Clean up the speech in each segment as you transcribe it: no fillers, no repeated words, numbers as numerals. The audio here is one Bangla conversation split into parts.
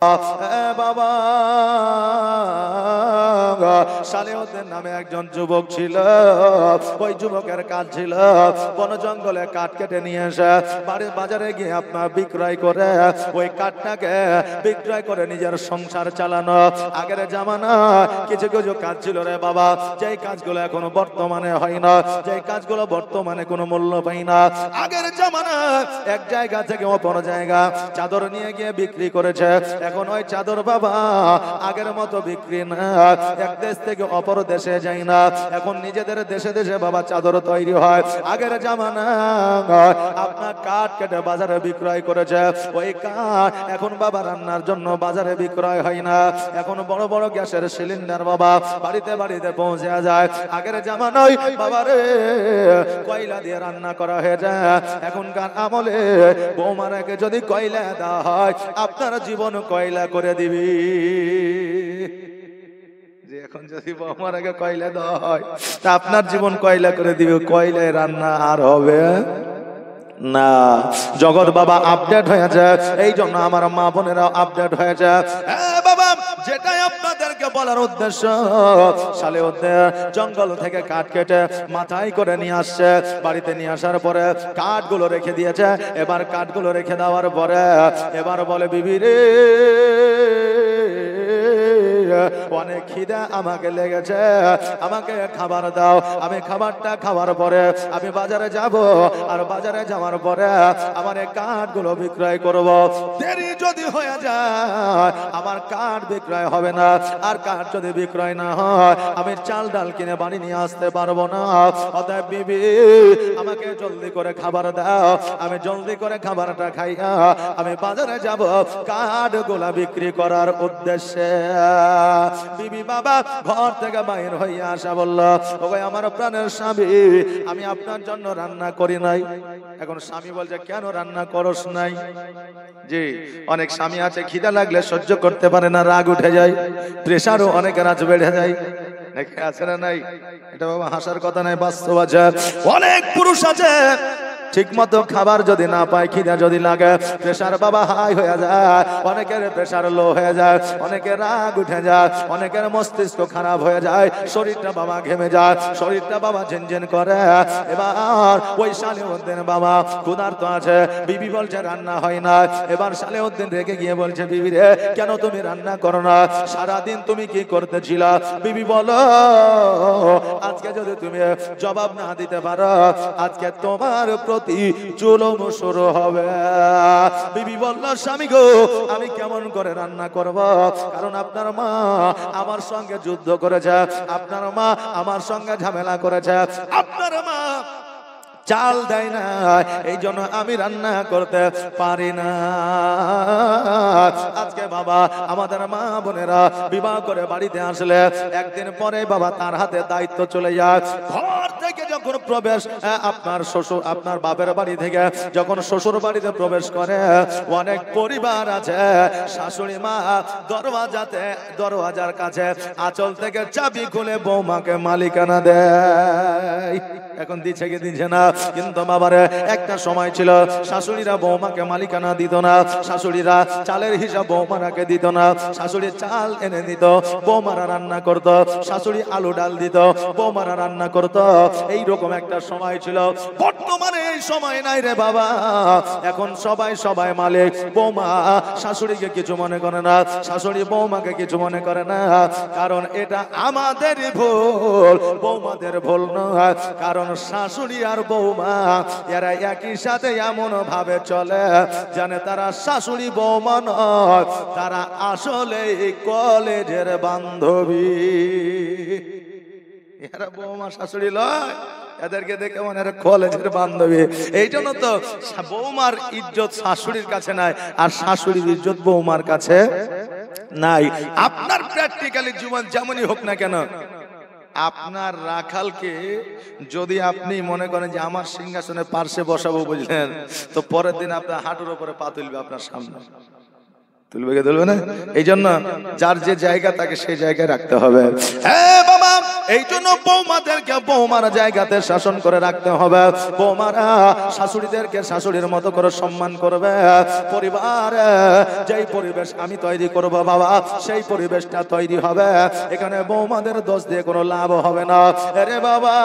বাবা সালেউদ্দিন নামে একজন যুবক ছিল। ওই যুবকের কাজ ছিল বন জঙ্গলে কাঠ কেটে নিয়ে এসে বাড়ির বাজারে গিয়ে আপনার বিক্রয় করে ওই কাঠটাকে বিক্রয় করে নিজের সংসার চালানো। আগের জামানা কিছু কিছু কাজ ছিল রে বাবা, যেই কাজগুলো এখনো বর্তমানে হয় না, যেই কাজগুলো বর্তমানে কোনো মূল্য পাই না। আগের জামানা এক জায়গা থেকে অপর জায়গা চাদর নিয়ে গিয়ে বিক্রি করেছে। এখন ওই চাদর বাবা আগের মতো বিক্রি না, এক দেশ থেকে অপর দেশে যায় না, এখন নিজেদের দেশে দেশে বাবা চাদর তৈরি হয়। আগের জামানা আপনার কাঠ কেটে বাজারে বিক্রয় করেছে, ওই কাঠ এখন বাবা রান্নার জন্য বাজারে বিক্রয় হয় না, এখন বড় বড় গ্যাসের সিলিন্ডার বাবা বাড়িতে বাড়িতে পৌঁছে যায়। আগের জামানায় বাবা রে কয়লা দিয়ে রান্না করা হয়ে যায়। এখনকার আমলে বৌমারাকে যদি কয়লা দেওয়া হয় আপনার জীবন কয়লা করে দিবি। এখন যদি বৌমার আগে কয়লা দেওয়া হয় তা আপনার জীবন কয়লা করে দিবে, কয়লায় রান্না আর হবে না। জগৎ বাবা আপডেট হয়ে যায়, এই জন্য আমার মা বোনেরা আপডেট হয়ে যায়। বাবা যেটাই আপনাদেরকে বলার উদ্দেশ্য, সালেউদ্দিন জঙ্গল থেকে কাঠ কেটে মাথায় করে নিয়ে আসছে। বাড়িতে নিয়ে আসার পরে কাঠগুলো রেখে দিয়েছে। এবার কাঠগুলো রেখে দেওয়ার পরে এবার বলে বিবি রে অনেক খিদা আমাকে লেগেছে, আমাকে খাবার দাও। আমি খাবারটা খাওয়ার পরে আমি বাজারে যাব, আর বাজারে যাওয়ার পরে আমার এই কাঠগুলো বিক্রয় করব। দেরি যদি হয়ে যায় আমার কাঠ বিক্রয় হবে না, আর কাঠ যদি বিক্রয় না হয় আমি চাল ডাল কিনে বাড়ি নিয়ে আসতে পারবো না। অতএব বিবি আমাকে জলদি করে খাবার দাও, আমি জলদি করে খাবারটা খাইয়া আমি বাজারে যাব কাঠগুলা বিক্রি করার উদ্দেশ্যে। বিবি বাবা ঘর থেকে বাইর হইয়া আসা বলল, ওগো আমার প্রাণের স্বামী, আমি আপনার জন্য রান্না করি নাই। এখন স্বামী বলছে কেন রান্না করস নাই? জি, অনেক স্বামী আছে খিদা লাগলে সহ্য করতে পারে না, রাগ উঠে যায়, প্রেসারও অনেকের আজ বেড়ে যায়, আছে না নাই? এটা বাবা হাসার কথা নাই, বাস্তব আছে। অনেক পুরুষ আছে ঠিক মতো খাবার যদি না পায়, খিদা যদি লাগে, প্রেসার বাবা হাই হয়ে যায়, অনেকের প্রেসার লো হয়ে যায়, অনেকের রাগ উঠে যায়, অনেকের মস্তিষ্ক খারাপ হয়ে যায়, শরীরটা বাবা ঘেমে যায়, শরীরটা বাবা ঝিনঝিন করে। এবার ওই সালেউদ্দিন বাবা ক্ষুধার্ত আছে, বিবি বলছে রান্না হয় না। এবার সালেউদ্দিন রেগে গিয়ে বলছে বিবি রে কেন তুমি রান্না করো না, সারাদিন তুমি কি করতেছিলা? বিবি বলো আজকে যদি তুমি জবাব না দিতে পারো আজকে তোমার জুলুম শুরু হবে। বিবি বলল স্বামী গো আমি কেমন করে রান্না করব, কারণ আপনার মা আমার সঙ্গে যুদ্ধ করেছে, আপনার মা আমার সঙ্গে ঝামেলা করেছে, আপনার মা চাল দেয় না, এই জন্য আমি রান্না করতে পারি না। আজকে বাবা আমাদের মা বোনেরা বিবাহ করে বাড়িতে আসলে একদিন পরে বাবা তার হাতে দায়িত্ব চলে যায়। ঘর থেকে যখন প্রবেশ আপনার শ্বশুর আপনার বাপের বাড়ি থেকে যখন শ্বশুর বাড়িতে প্রবেশ করে, অনেক পরিবার আছে শাশুড়ি মা দরওয়াজার কাছে আঁচল থেকে চাবি খুলে বৌমাকে মালিকানা দেয়। এখন দিচ্ছে কি দিচ্ছে না? কিন্তু বাবারে একটা সময় ছিল শাশুড়িরা বৌমাকে মালিকানা দিত না, শাশুড়িরা চালের হিসাব বৌমারাকে দিত না, শাশুড়ি চাল এনে দিত, বৌমারা রান্না করত, শাশুড়ি আলু ডাল দিত, বৌমারা রান্না করত। এইরকম একটা সময় ছিল। বর্তমানে এই সময় নাই রে বাবা, এখন সবাই মালিক, বৌমা শাশুড়িকে কিছু মনে করে না, শাশুড়ি বৌমাকে কিছু মনে করে না, কারণ এটা আমাদের ভুল, বৌমাদের ভুল নয়। কারণ শাশুড়ি আর বৌমা এরা একই সাথে এমন ভাবে চলে জানে তারা শাশুড়ি বৌমা নয়, তারা আসলে কলেজের বান্ধবী। এরা বৌমা শাশুড়ি লয়, এদেরকে দেখে মনে হয় কলেজের বান্ধবী। এই জন্য তো বৌমার ইজ্জত শাশুড়ির কাছে নাই, আর শাশুড়ির ইজ্জত বৌমার কাছে নাই। আপনার প্র্যাকটিক্যালি জীবন যেমনই হোক না কেন, আপনার রাখালকে যদি আপনি মনে করেন যে আমার সিংহাসনে পার্শ্বে বসাবো, বুঝলেন, তো পরের দিন আপনার হাঁটুর উপরে পা তুলবে আপনার সামনে, তুলবে না? এই জন্য যার যে জায়গা তাকে সেই জায়গায় রাখতে হবে। হ্যাঁ বাবা এই জন্য বৌমাদেরকে বৌমার জায়গাতে শাসন করে রাখতে হবে। বৌমারা শাশুড়িদেরকে শাশুড়ির মতো করে সম্মান করবে। পরিবার যেই পরিবেশ আমি তৈরি করব বাবা, সেই পরিবেশটা তৈরি হবে। এখানে বৌমাদের দোষ দিয়ে কোনো লাভ হবে না। আরে বাবা,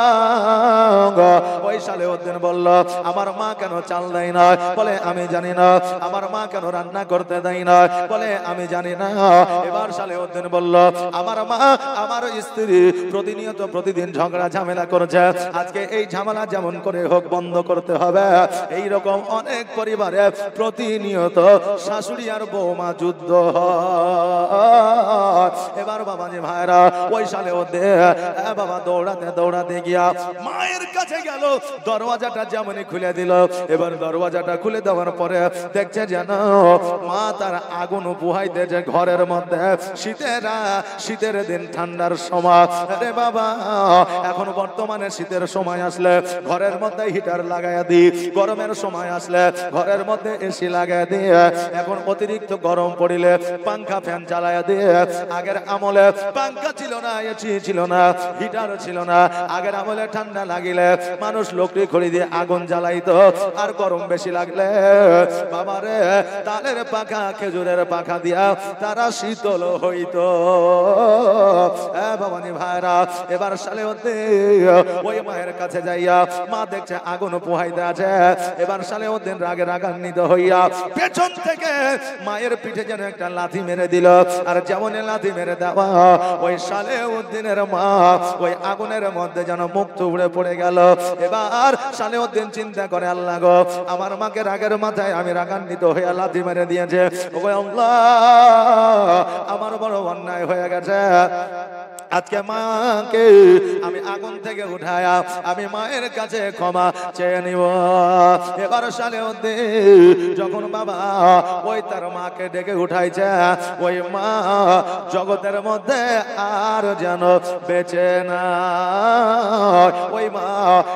ওই সালেউদ্দিন বলল আমার মা কেন চাল দেয় না? বলে আমি জানি না। আমার মা কেন রান্না করতে দেয় না? বলে আমি জানি না। এবার সালেউদ্দিন বলল আমার মা আমার স্ত্রী প্রতিনিয়ত প্রতিদিন ঝগড়া ঝামেলা করছে, আজকে এই ঝামেলা যেমন করে হোক বন্ধ করতে হবে। এই রকম অনেক পরিবারে প্রতিনিয়ত শাশুড়ি আর বৌমা যুদ্ধ হয়। এবার বাবাজি ভাইরা ওই সালেউদ্দিন বাবা দৌড়াতে দৌড়াতে গিয়া মায়ের কাছে গেল, দরওয়াজাটা যেমনই খুলে দিল। এবার দরওয়াজাটা খুলে দেওয়ার পরে দেখছে যেন মা তার আগুন পোহাইতেছে ঘরের মধ্যে। শীতের দিন, ঠান্ডার সময়। আরে বাবা, এখন বর্তমানে শীতের সময় আসলে ঘরের মধ্যে হিটার লাগাইয়া দিই, গরমের সময় আসলে ঘরের মধ্যে এসি লাগাইয়া দিয়ে, এখন অতিরিক্ত গরম পড়িলে পাঙ্খা ফ্যান চালাইয়া দিয়ে। আগের আমলে পাঙ্খা ছিল না, এসি ছিল না, হিটার ছিল না। আগের আমলে ঠান্ডা লাগিলে মানুষ লকড়ি খড়ি দিয়ে আগুন জ্বালাইতো, আর গরম বেশি লাগলে বাবারে তালের পাখা খেজুরের পাখা দিয়া তারা শীতল হইতো। বাবানি ভাইরা, এবার সালেউদ্দিন ওই মায়ের কাছে যাইয়া মা দেখছে আগুন পোহাইতে আছে। এবার সালেউদ্দিন রাগে রাগান্বিত হইয়া পেছন থেকে মায়ের পিঠে যেন একটা লাথি মেরে দিল। আর যেমন লাথি মেরে দেওয়া, ওই সালেউদ্দিনের মা ওই আগুনের মধ্যে যেন মুখ থুবড়ে পড়ে গেল। এবার সালেউদ্দিন চিন্তা করে আল্লাহ গো, আমার মাকে রাগের মাথায় আমি রাগান্বিত হইয়া লাথি মেরে দিয়েছে। ও আল্লাহ, আমার বড় অন্যায় হয়ে গেছে। আজকে মাকে আমি আগুন থেকে উঠায়া আমি মায়ের কাছে ক্ষমা চেয়ে নিব। এবার সালেউদ্দিন যখন বাবা ওই তার মাকে ডেকে উঠাইছে, ওই মা জগতের মধ্যে আর যেন বেঁচে না। ওই মা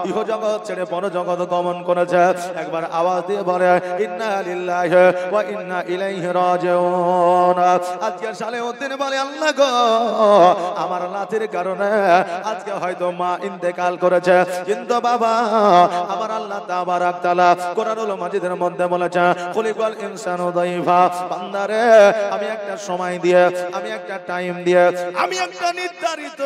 ইহ জগৎ ছেড়ে পর জগৎ গমন করেছে। একবার আওয়াজ দিয়ে বলে ইন্না লিল্লাহি ওয়া ইন্না ইলাইহি রাজিউন। আজকে সালেউদ্দিন বলে আল্লাহ গো, আমার লাথির কারণে আজকে হয়তো মা ইন্তেকাল করেছে, কিন্তু বাবা আমার আল্লাহ তাবারাক তাআলা কোরআনুল মাজিদের মধ্যে বলেছে খুলিকাল ইনসানু দাইফা। বান্দারে আমি একটা সময় দিয়ে, আমি একটা টাইম দিয়ে, আমি একটা নির্ধারিত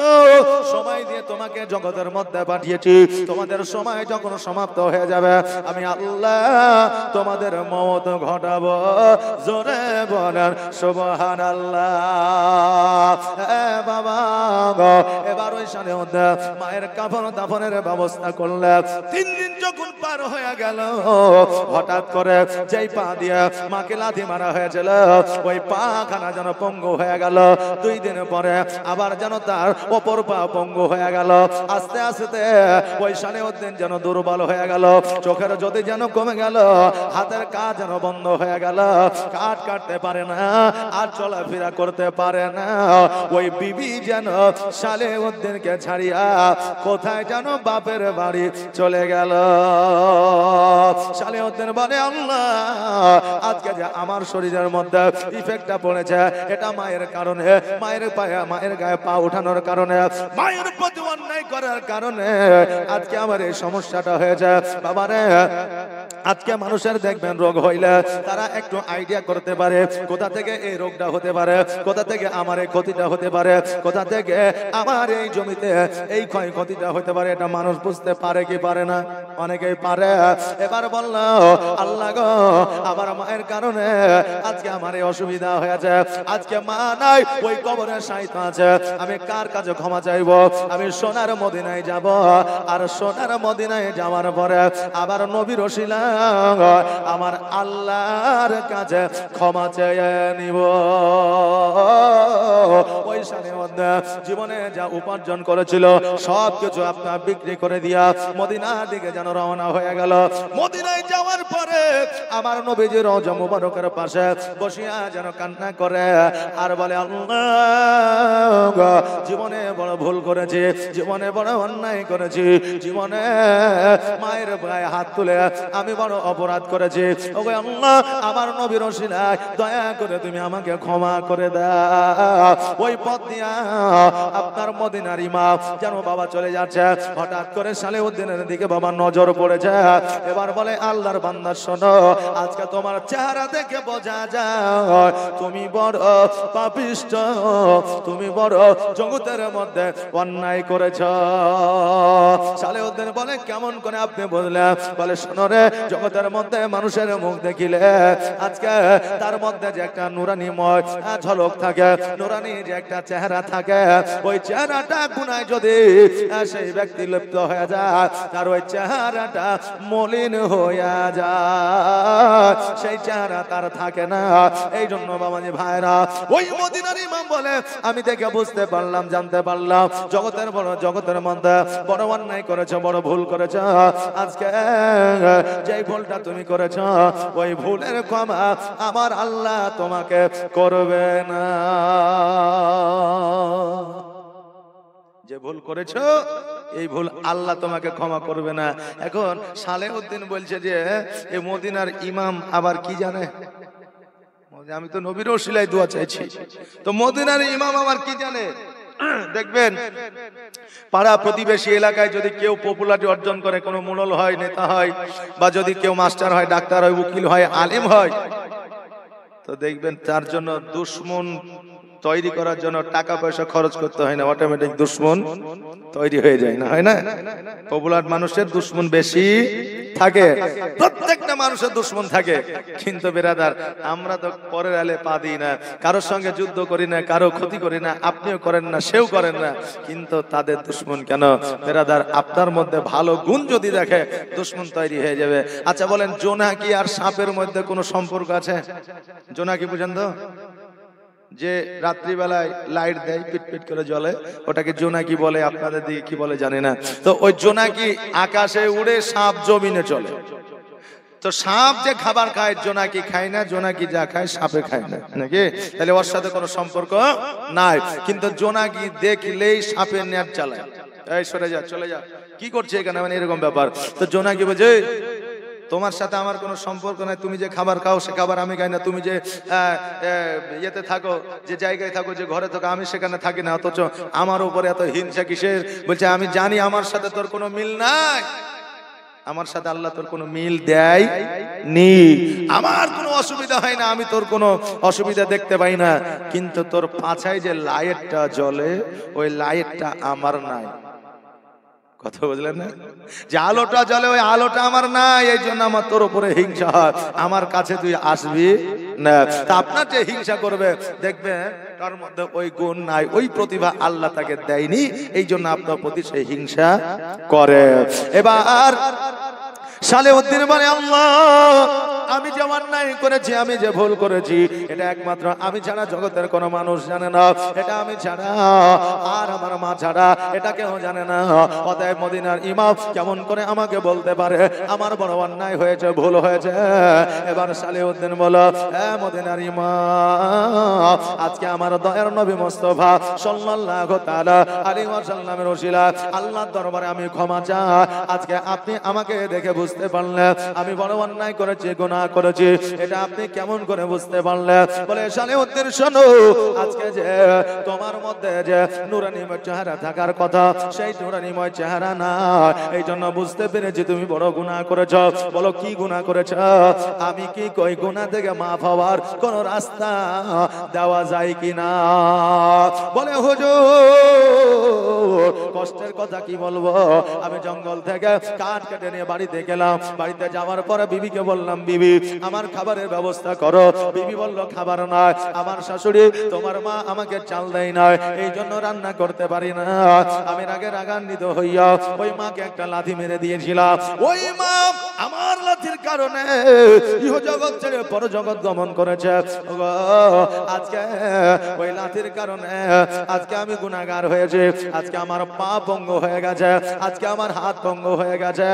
সময় দিয়ে তোমাকে জগতের মধ্যে পাঠিয়েছি। তোমাদের সময় যখন সমাপ্ত হয়ে যাবে আমি আল্লাহ তোমাদের মওত ঘটাবো। জোরে বলেন সুবহানাল্লাহ। বাবা এবার ওই সালেউদ্দিন মায়ের কাফন দাফনের ব্যবস্থা করলে 3 দিন যখন পার হয়ে গেল, হঠাৎ করে যেই পা দিয়ে মাকে লাথি মারা হয়েছিল ওই পা খানা যেন পঙ্গু হয়ে গেল। 2 দিন পরে আবার যেন তার অপর পা পঙ্গু হয়ে গেল। আস্তে আস্তে ওই সালেউদ্দিন যেন দুর্বল হয়ে গেল, চোখের জ্যোতি যেন কমে গেল, হাতের কাজ যেন বন্ধ হয়ে গেল, কাট কাটতে পারে না, আর চলাফেরা করতে পারে না। ওই বিবি যেন সালেউদ্দিনকে ছাড়িয়া কোথায় যেন বাপের বাড়ি চলে গেল। সালেউদ্দিন বলে আল্লাহ, আজকে যে আমার শরীরের মধ্যে ইফেক্টটা পড়েছে এটা মায়ের কারণে, মায়ের গায়ে পা উঠানোর কারণে, মায়ের প্রতি অন্যায় করার কারণে আজকে আমার এই সমস্যাটা হয়েছে। বাবারে আজকে মানুষের দেখবেন রোগ হইলে তারা একটু আইডিয়া করতে পারে কোথা থেকে এই রোগটা হতে পারে, কোথা থেকে আমার এই ক্ষতিটা হতে পারে, কোথা থেকে আমার এই জমিতে এই ক্ষয়ক্ষতিটা হতে পারে। এটা মানুষ বুঝতে পারে কি পারে না? অনেকেই পারে। এবার বলল আল্লাহ গো, আমার মায়ের কারণে আজকে আমার এই অসুবিধা হয়েছে। আজকে মা নাই, ওই কবরে শায়িত আছে। আমি কার কাছে ক্ষমা চাইবো? আমি সোনার মদিনায় যাব, আর সোনার মদিনায় যাওয়ার পরে আবার নবীর ওসিলা আমার আল্লাহর কাছে ক্ষমা চেয়ে নিব। ওই সালের মধ্যে জীবনে যা উপার্জন করেছিল সব কিছু আপনার বিক্রি করে দিয়া মদিনার দিকে যেন রওনা হয়ে গেল। মদিনায় যাওয়ার পরে আমার নবীজির রওজা মুবারকের পাশে বসিয়া যেন কান্না করে আর বলে আল্লাহ, জীবনে বড় ভুল করেছি, জীবনে বড় অন্যায় করেছি, জীবনে মায়ের গায়ে হাত তুলে আমি বড় অপরাধ করেছি। ওগো আল্লাহ, আমার নবীর ওসিলায় দয়া করে তুমি আমাকে ক্ষমা করে দাও। ওই পথ দিয়া আপনার মদিনার ইমাম যেন বাবা চলে যাচ্ছে, হঠাৎ করে সালেউদ্দিনের দিকে বাবা নজর পড়েছে। এবার বলে আল্লাহর বান্দা শোনো, আজকে তোমার চেহারা দেখে বোঝা যায় তুমি বড় পাপিষ্ঠ, তুমি বড় জগতের মধ্যে অন্যায় করেছ। সালেউদ্দিন বলে কেমন করে আপনি বুঝলেন? বলে শোনো রে, জগতের মধ্যে মানুষের মুখ দেখিলে আজকে তার মধ্যে যে একটা নুরানিময় ঝলক থাকে, নুরানি যে একটা চেহারা থাকে, ওই চেহারাটা গুনায় যদি সেই ব্যক্তি লিপ্ত হয়ে যায়, তার ওই চেহারাটা মলিন হয়ে যায়, সেই চেহারা তার থাকে না। এই জন্য বাবাজি ভাইরা, ওই মদিনার ইমাম বলে আমি দেখে বুঝতে পারলাম, জানতে পারলাম জগতের মধ্যে বড় অন্যায় করেছ, বড় ভুল করেছ। আজকে যে ভুলটা তুমি করেছ, ওই ভুলের ক্ষমা আমার আল্লাহ তোমাকে করবে না। যে ভুল করেছ এই ভুল আল্লাহ তোমাকে ক্ষমা করবে না। এখন সালেউদ্দিন বলছে যে এই মদিনার ইমাম আবার কি জানে? আমি তো নবীর ওসিলায় দোয়া চাইছি, তো মদিনার ইমাম আবার কি জানে? দেখবেন পাড়া প্রতিবেশী এলাকায় যদি কেউ পপুলারিটি অর্জন করে, কোনো মোড়ল হয়, নেতা হয়, বা যদি কেউ মাস্টার হয়, ডাক্তার হয়, উকিল হয়, আলেম হয়, তো দেখবেন তার জন্য দুশ্মন তৈরি করার জন্য টাকা পয়সা খরচ করতে হয় না, অটোমেটিক দুশ্মন তৈরি হয়ে যায়, না হয় না? পপুলার মানুষের দুশ্মন বেশি থাকে, প্রত্যেকটা মানুষের দুশ্মন থাকে। কিন্তু বেরাদার, আমরা তো পরের আলে পা দিই না, কারোর সঙ্গে যুদ্ধ করি না, কারো ক্ষতি করি না, আপনিও করেন না, সেও করেন না, কিন্তু তাদের দুশ্মন কেন? বেরাদার, আপনার মধ্যে ভালো গুণ যদি দেখে দুশ্মন তৈরি হয়ে যাবে। আচ্ছা বলেন, জোনাকি আর সাপের মধ্যে কোনো সম্পর্ক আছে? জোনাকি বুঝেন তো, যে রাত্রিবেলায় লাইট দেয়, পিটপিট করে জ্বলে, ওটাকে জোনাকি বলে। আপনাদের দিকে কি বলে জানি না। তো ওই জোনাকি আকাশে উড়ে, সাপ জমিনে চলে। তো সাপ যে খাবার খায়, জোনাকি খায় না, জোনাকি যা খায় সাপে খায় না, নাকি? তাহলে ওর সাথে কোনো সম্পর্ক নাই। কিন্তু জোনাকি দেখলেই সাপের নেট চালায়, এই সরে যা, চলে যা, কি করছে এখানে, মানে এরকম ব্যাপার। তো জোনাকি বলছে তোমার সাথে আমার কোনো সম্পর্ক নাই, তুমি যে খাবার খাও সে খাবার আমি খাই না, তুমি যে ইয়েতে থাকো, যে জায়গায় থাকো, যে ঘরে থাকো, আমি সেখানে থাকি না, অথচ আমার উপরে এত হিংসা কিসের? বলছে আমি জানি আমার সাথে তোর কোনো মিল নাই, আমার সাথে আল্লাহ তোর কোনো মিল দেয় নি, আমার কোনো অসুবিধা হয় না, আমি তোর কোনো অসুবিধা দেখতে পাই না, কিন্তু তোর পাছায় যে লাইটটা জ্বলে ওই লাইটটা আমার নাই। কথা বুঝলেন না? যে আলোটা জ্বলে ওই আলোটা আমার নাই, এই জন্য আমার তোর উপরে হিংসা হয়, আমার কাছে তুই আসবি না। তা আপনার যে হিংসা করবে, দেখবে তার মধ্যে ওই গুণ নাই, ওই প্রতিভা আল্লাহ তাকে দেয়নি, এই জন্য আপনার প্রতি সেই হিংসা করে। এবার সালেউদ্দিন বলে আল্লাহ, আমি যে অন্যায় করেছি, আমি যে ভুল করেছি, এটা একমাত্র আমি ছাড়া জগতের কোনো মানুষ জানে না, এটা আমি ছাড়া আর আমার মা ছাড়া এটা কেউ জানে না। অতএব মদিনার ইমাম কেমন করে আমাকে বলতে পারে আমার বড় অন্যায় হয়েছে, ভুল হয়েছে? এবার সালেউদ্দিন বলো, মদিনার ইমাম, আজকে আমার দয়ার নবী মুস্তাফা সাল্লাল্লাহু তাআলা আলাইহি ওয়াসাল্লামের ওসিলা আল্লাহর দরবারে আমি ক্ষমা চাই। আজকে আপনি আমাকে দেখে বুঝতে পারলেন আমি বড় অন্যায় করেছি, গুনাহ করেছি, এটা আপনি কেমন করে বুঝতে পারলেন? বলে সালেউদ্দিন শোনো, আজকে যে তোমার মধ্যে যে নূরানিময় চেহারা থাকার কথা, সেই নূরানিময় চেহারা না, এই জন্য বুঝতে পেরেছি তুমি বড় গুনাহ করেছ। বলো কি গুনাহ করেছ? আমি কি কই গুনাহ থেকে মাফ হওয়ার কোন রাস্তা দেওয়া যায় কিনা? বলে হুজুর কষ্টের কথা কি বলবো, আমি জঙ্গল থেকে কাঠ কেটে নিয়ে বাড়িতে গেলাম, বাড়িতে যাওয়ার পরে বিবিকে বললাম, বিবি আমার খাবারের ব্যবস্থা করো। বিবি বলল খাবার নয়, আমার শাশুড়ি তোমার মা আমাকে চাল দেয় না, এই জন্য রান্না করতে পারি না। আমি রাগান্বিত হইয়া ওই মাকে একটা লাথি মেরে দিয়েছিলাম। ওই মা আমার লাথির কারণে ইহ জগৎ ছেড়ে পর জগৎ গমন করেছে। আজকে ওই লাথির কারণে আজকে আমি গুনাহগার হয়েছি, আজকে আমার পা ভঙ্গ হয়ে গেছে, আজকে আমার হাত ভঙ্গ হয়ে গেছে,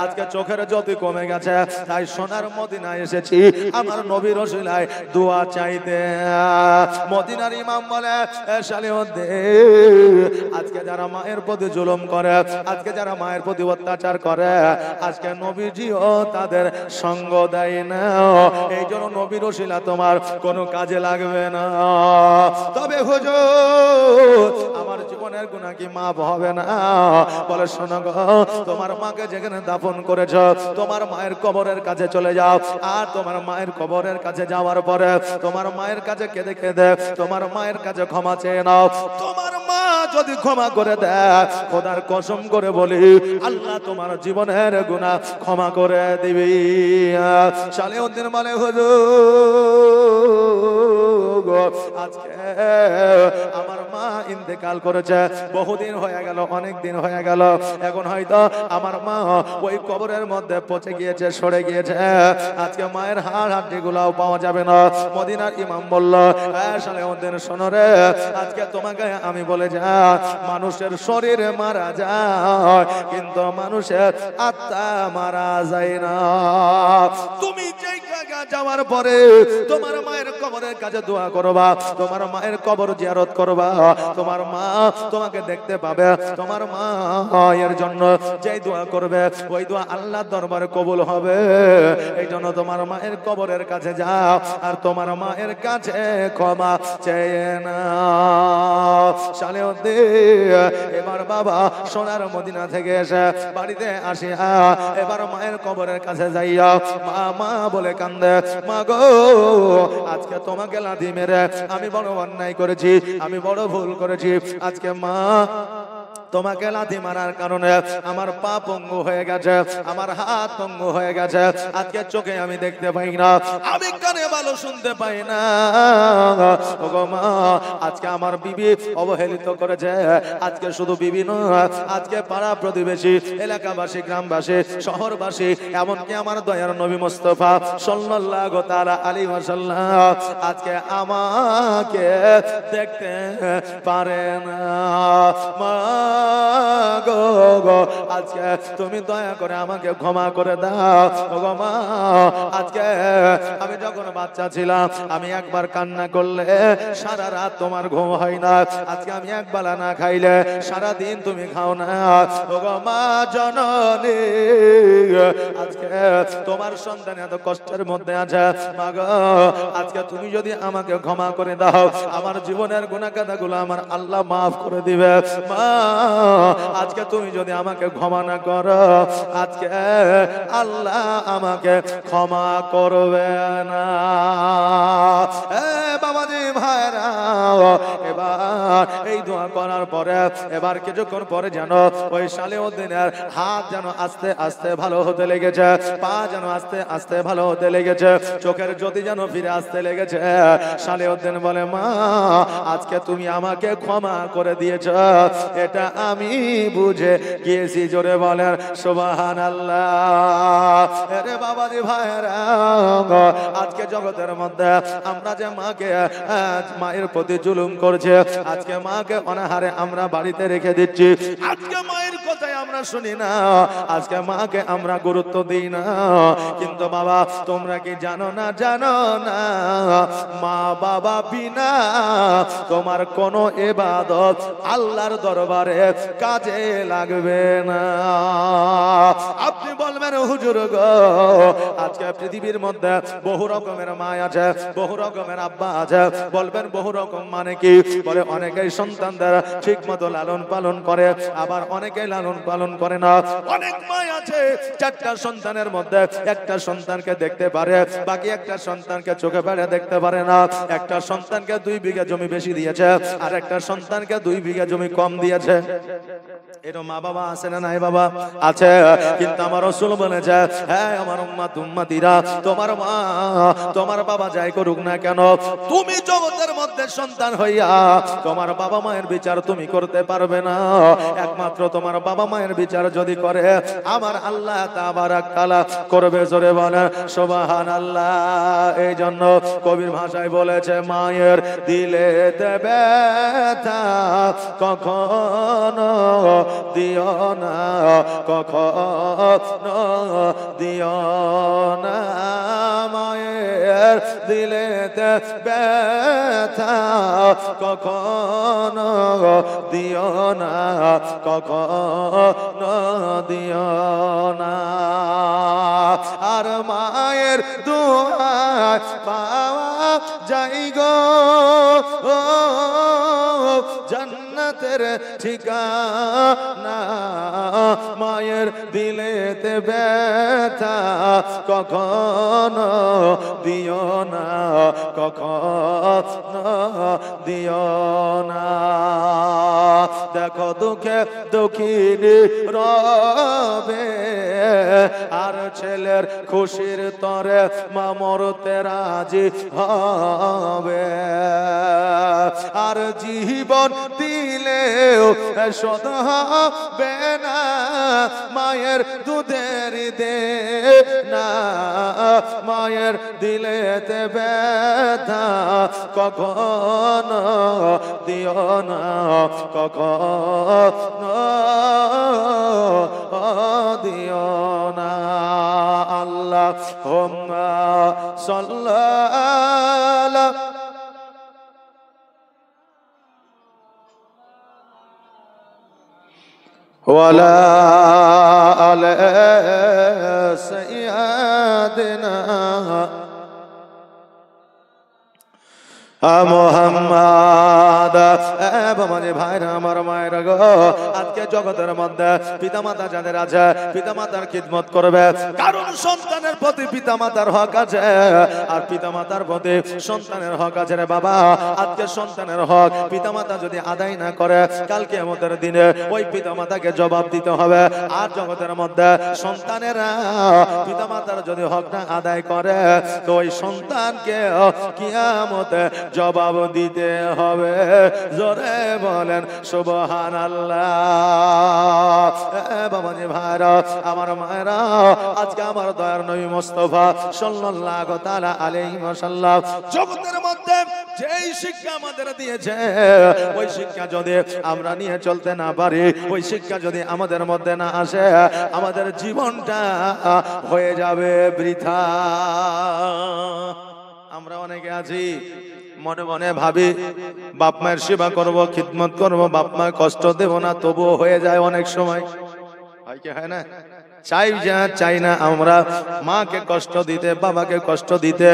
আজকে চোখের জ্যোতি কমে গেছে, তাই সোনার মদিনায় এসেছি আমার নবীর ওসিলায় দোয়া চাইতে। মদিনার ইমাম বলে সালেউদ্দিন, আজকে যারা মায়ের প্রতি জুলুম করে, আজকে যারা মায়ের প্রতি অত্যাচার করে, আজকে নবীজিও তাদের সঙ্গ দেয় না, এই জন্য নবীর ওসিলা তোমার কোনো কাজে লাগবে না। তবে হুজুর জীবনের গুনাহ কি মাফ হবে না? বলে শোনো গো, তোমার মাকে যেখানে দাফন করেছ তোমার মায়ের কবরের কাছে চলে যাও, আর তোমার মায়ের কবরের কাছে যাওয়ার পরে তোমার মায়ের কাছে কেঁদে কেঁদে তোমার মায়ের কাছে ক্ষমা চেয়ে নাও। তোমার মা যদি ক্ষমা করে দেয়, খোদার কসম করে বলি আল্লাহ তোমার জীবনের গুনাহ ক্ষমা করে দিবে। সালেউদ্দিন বলে হুজুর আজকে আমার মা ইন্তেকাল করেছে, বহুদিন হয়ে গেল, অনেক দিন হয়ে গেল, এখন হয়তো আমার মা ওই কবরের মধ্যে পচে গিয়েছে, সরে গিয়েছে, আজকে মায়ের হাড় হাড্ডি গুলাও পাওয়া যাবে না। মদিনার ইমাম বলল, সালেউদ্দিন শোনো রে, আজকে তোমাকে আমি বলে যা, মানুষের শরীর মারা যায় কিন্তু মানুষের আত্মা মারা যায় না। তুমি যেই জায়গা যাওয়ার পরে তোমার মায়ের কবরের কাছে দোয়া করবা, তোমার মায়ের কবর জিয়ারত করবা, তোমার মা তোমাকে দেখতে পাবে, তোমার মা এর জন্য যেই দোয়া করবে ওই দোয়া আল্লাহর দরবারে কবুল হবে। এই জন্য তোমার মায়ের কবরের কাছে যাও আর তোমার মায়ের কাছে ক্ষমা চেয়ে নাও। সালেউদ্দিন এবার বাবা সোনার মদিনা থেকে এসে বাড়িতে আসিয়া এবার মায়ের কবরের কাছে যাইয়া মা মা বলে কান্দে, মা গো আজকে তোমাকে লাথি মেরে আমি বড় অন্যায় করেছি, আমি বড় ভুল করেছি। আজকে মা তোমাকে লাথি মারার কারণে আমার পা পঙ্গু হয়ে গেছে, আমার হাত পঙ্গু হয়ে গেছে, আজকে চোখে আমি দেখতে পাই না, আমি কানে ভালো শুনতে পাই না। ওগো মা আজকে আমার বিবি অবহেলিত করেছে, আজকে শুধু বিবি নয়, আজকে পাড়া প্রতিবেশী, এলাকাবাসী, গ্রামবাসী, শহরবাসী, এমনকি আমার দয়ার নবী মুস্তাফা সাল্লাল্লাহু তাআলা আলাইহি ওয়াসাল্লাম আজকে আমাকে দেখতে পারে না। মা গো গো আজকে তুমি দয়া করে আমাকে ক্ষমা করে দাও। ওগো মা আজকে আমি যখন বাচ্চা ছিলাম আমি একবার কান্না করলে সারা রাত তোমার ঘুম হয় না, আজকে আমি এক বেলা না খাইলে সারা দিন তুমি খাও না। ওগো মা জননী আজকে তোমার সন্তান এত কষ্টের মধ্যে আছে, মা গো আজকে তুমি যদি আমাকে ক্ষমা করে দাও আমার জীবনের গুনাহ কাটাগুলো আমার আল্লাহ মাফ করে দিবে। মা আজকে তুমি যদি আমাকে ক্ষমা না করো আজকে আল্লাহ আমাকে ক্ষমা করবে না। বাবাজি ভাইরা এবার এই দোয়া করার পরে এবার কিছুক্ষণ পরে যেন ওই সালেউদ্দিনের হাত যেন আস্তে আস্তে ভালো হতে লেগেছে, পা যেন আস্তে আস্তে ভালো হতে লেগেছে, চোখের জ্যোতি যেন ফিরে আসতে লেগেছে। সালেউদ্দিন বলে, মা আজকে তুমি আমাকে ক্ষমা করে দিয়েছ, এটা আমি বুঝে গিয়েছি। জোরে বলেন সুবহানাল্লাহ। আরে বাবাজি ভাইরা আজকে জগতের মধ্যে আমরা যে মাকে মায়ের প্রতি জুলুম করছে, আজকে মাকে অনাহারে আমরা বাড়িতে রেখে দিচ্ছি, আজকে মায়ের কথাই আমরা শুনি না, আজকে মাকে আমরা গুরুত্ব দিই না। কিন্তু বাবা তোমরা কি জানো না, জানো না মা বাবা বিনা তোমার কোনো ইবাদত আল্লাহর দরবারে কাজে লাগবে না। আপনি বলবেন হুজুর গো আজকে পৃথিবীর মধ্যে বহু রকমের মা আছে, বহু রকমের আব্বা আছে, বলবেন বহু রকম মানে কি? বলে অনেকেই সন্তানদের ঠিক মতো লালন পালন করে, আবার অনেকেই লালন পালন করে না। অনেক মা আছে চারটা সন্তানের মধ্যে একটা সন্তানকে দেখতে পারে, বাকি একটা সন্তানকে চোখে পড়ে দেখতে পারে না। একটা সন্তানকে 2 বিঘা জমি বেশি দিয়েছে আর একটা সন্তানকে 2 বিঘা জমি কম দিয়েছে। এরকম মা বাবা আছে না নাই বাবা? আছে। কিন্তু আমার রাসূল বলেছে, হ্যাঁ আমার উম্মত উম্মতিরা, তোমার মা তোমার বাবা যাই করুক না কেন, তুমি জগতের মধ্যে সন্তান হইয়া তোমার বাবা মায়ের বিচার তুমি করতে পারবে না। একমাত্র তোমার বাবা মায়ের বিচার যদি করে আমার আল্লাহ তাবারাক তাআলা করবে। জোরে বলেন সুবহানাল্লাহ। এই জন্য কবির ভাষায় বলেছে, মায়ের দিলে ব্যথা কখনো দিও না, কখনো দিও না, মায়ের দিলেতে ব্যথা কখনো দিও না, কখনো দিও না। আর মায়ের দোয়ায় পাওয়া যাই গো জান্নাত জান্নাতের ঠিকানা, মায়ের দিলেতে ব্যথা কখনো দিও না, কখনো দিও না। দেখো দুঃখে দুঃখিনী রবে, আর ছেলের খুশির তরে মা মরতে রাজি হবে। আর জীবন দিলেও শোধ হবে না, মায়ের দুধের দে না, মায়ের দিলেতে ব্যথা কখনো দিও না, কখনো দিও না। আল্লাহুম্মা সাল্লি ওয়ালা আলা সাইয়্যিদিনা মুহাম্মাদ। বাবাজি ভাইরা আমার মায়েরা গো, আজকে জগতের মধ্যে পিতামাতা যাদের আছে পিতামাতার খিদমত করবে, কারণ সন্তানের প্রতি পিতামাতার হক আছে, আর পিতামাতার প্রতি সন্তানের হক আছে রে বাবা। আজকে সন্তানের হক পিতামাতা যদি আদায় না করে, কালকে আমাদের দিনে ওই পিতামাতাকে জবাব দিতে হবে। আর জগতের মধ্যে সন্তানেরা পিতামাতার যদি হক না আদায় করে, তো ওই সন্তানকে কিয়ামতে জবাব দিতে হবে। জোরে বলেন সুবহানাল্লাহ। বাবাজি ভাইরা আমার মায়েরা, আজকে আমার দয়ার নবী মুস্তাফা সাল্লাল্লাহু তাআলা আলাইহি ওয়াসাল্লাম জগতের মধ্যে যেই শিক্ষা আমাদের দিয়েছে, ওই শিক্ষা যদি আমরা নিয়ে চলতে না পারি, ওই শিক্ষা যদি আমাদের মধ্যে না আসে, আমাদের জীবনটা হয়ে যাবে বৃথা। আমরা অনেকে আছি মনে মনে ভাবি বাপ মায়ের সেবা করব, খিদমত করব, বাপ মায়ের কষ্ট দেব না, তবুও হয়ে যায় অনেক সময়। হয় কি হয় না? চাই না আমরা মাকে কষ্ট দিতে, বাবাকে কষ্ট দিতে,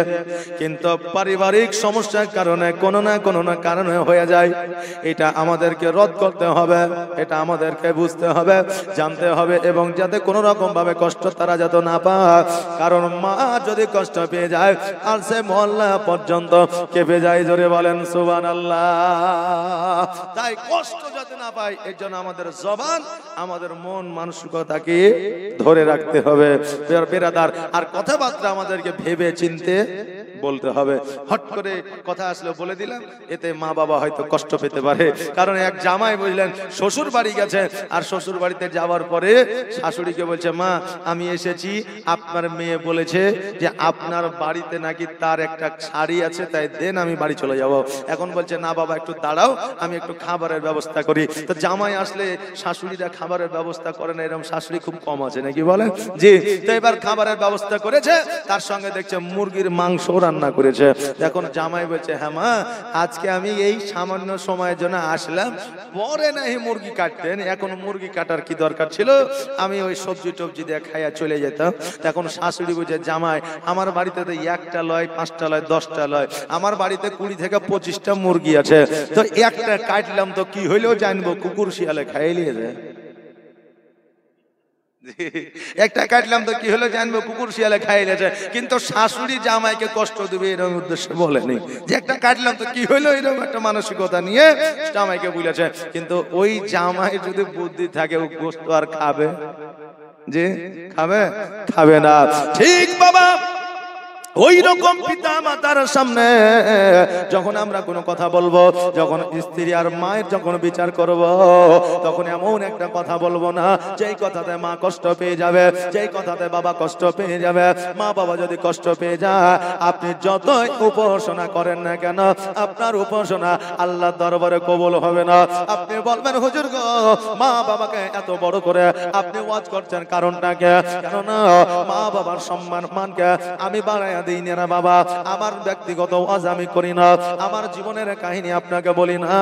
কিন্তু পারিবারিক সমস্যার কারণে কোনো না কারণে হয়ে যায়। এটা আমাদেরকে রদ করতে হবে, এটা আমাদেরকে বুঝতে হবে, জানতে হবে, এবং যাতে কোনো রকম ভাবে কষ্ট তারা যাতে না পায়। কারণ মা যদি কষ্ট পেয়ে যায়, আর সে মহল্লা পর্যন্ত কেঁপে যায়। জোরে বলেন সুবহানাল্লাহ। তাই কষ্ট যাতে না পায়, এর জন্য আমাদের জবান, আমাদের মন মানসিকতাকে ধরে রাখতে হবে বেরাদার। আর কথাবার্তা আমাদেরকে ভেবে চিনতে বলতে হবে। হট করে কথা আসলে বলে দিলাম, এতে মা বাবা হয়তো কষ্ট পেতে পারে। কারণ এক জামাই বুঝলেন শ্বশুর বাড়ি গেছে, আর শ্বশুর বাড়িতে যাওয়ার পরে শাশুড়িকে বলছে, মা আমি এসেছি, আপনার মেয়ে বলেছে যে আপনার বাড়িতে নাকি তার একটা শাড়ি আছে, তাই দেন আমি বাড়ি চলে যাব। এখন বলছে, না বাবা একটু দাঁড়াও, আমি একটু খাবারের ব্যবস্থা করি। তো জামাই আসলে শাশুড়িরা খাবারের ব্যবস্থা করে না, এরকম শাশুড়ি খুব কম আছে নাকি বলেন? জি। তো এবার খাবারের ব্যবস্থা করেছে, তার সঙ্গে দেখছে মুরগির মাংস রান্না করেছে। এখন জামাই বলছে, হ্যাঁ মা, আজকে আমি এই সামান্য সময়ের জন্য আসলাম, পরে না এই মুরগি কাটতেন, এখন মুরগি কাটার কি দরকার ছিল, আমি ওই সবজি টবজি দিয়ে খাইয়া চলে যেতাম। তখন শাশুড়ি বলছে, জামাই আমার বাড়িতে তো একটা লয়, 5টা লয়, 10টা লয়, আমার বাড়িতে 20 থেকে 25টা মুরগি আছে, তো একটা কাটলাম তো কি হইলেও জানবো, কুকুর শিয়ালে খাইয়ে নিয়ে যায়। একটা কাটলাম তো কি হলো জানবো, কুকুর শিয়ালে খাইলেছে। কিন্তু শাশুড়ি জামাইকে কষ্ট দিবে এরকম উদ্দেশ্যে বলেনি, যে একটা কাটলাম তো কি হলো, এরকম একটা মানসিকতা নিয়ে জামাইকে বলেছে। কিন্তু ওই জামাই যদি বুদ্ধি থাকে, ও গোশত আর খাবে? যে খাবে না। ঠিক বাবা, ওই রকম পিতা মাতার সামনে যখন আমরা কোনো কথা বলবো, যখন স্ত্রী আর মায়ের যখন বিচার করব, তখন এমন একটা কথা বলবো না যেই কথাতে মা কষ্ট পেয়ে যাবে, যেই কথাতে বাবা কষ্ট পেয়ে যাবে। মা বাবা যদি কষ্ট পেয়ে যায়, আপনি যতই উপাসনা করেন না কেন, আপনার উপাসনা আল্লাহর দরবারে কবুল হবে না। আপনি বলবেন, হুজুর গো, মা বাবাকে এত বড় করে আপনি ওয়াজ করছেন, কারণটা কে? কেননা মা বাবার সম্মান মানকে আমি বাড়াইয়া দিই না বাবা, আমার ব্যক্তিগত ওয়াজ আমি করি না, আমার জীবনের কাহিনী আপনাকে বলি না,